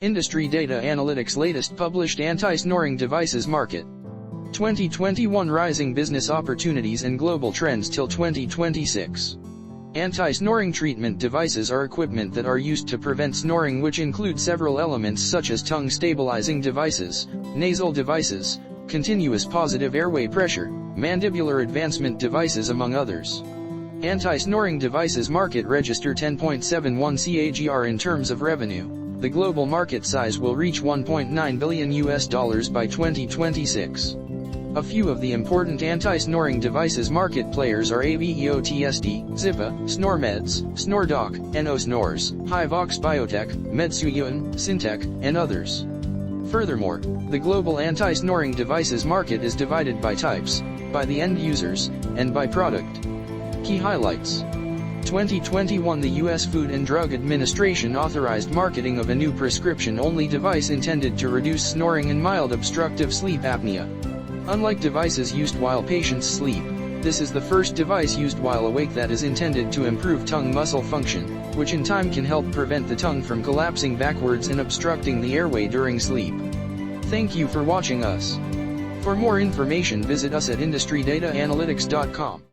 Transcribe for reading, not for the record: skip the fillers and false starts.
Industry Data Analytics latest published anti-snoring devices market. 2021 Rising business opportunities and global trends till 2026. Anti-snoring treatment devices are equipment that are used to prevent snoring, which include several elements such as tongue stabilizing devices, nasal devices, continuous positive airway pressure, mandibular advancement devices, among others. Anti-snoring devices market registered 10.71 CAGR in terms of revenue. The global market size will reach $1.9 billion by 2026. A few of the important anti-snoring devices market players are AVEOTSD, Zippa, SnoreMeds, SnoreDoc, Snores, HiVox Biotech, Medsuyun, Syntec, and others. Furthermore, the global anti-snoring devices market is divided by types, by the end users, and by product. Key highlights. 2021 The U.S. Food and Drug Administration authorized marketing of a new prescription-only device intended to reduce snoring and mild obstructive sleep apnea. Unlike devices used while patients sleep, this is the first device used while awake that is intended to improve tongue muscle function, which in time can help prevent the tongue from collapsing backwards and obstructing the airway during sleep. Thank you for watching us. For more information, visit us at industrydataanalytics.com.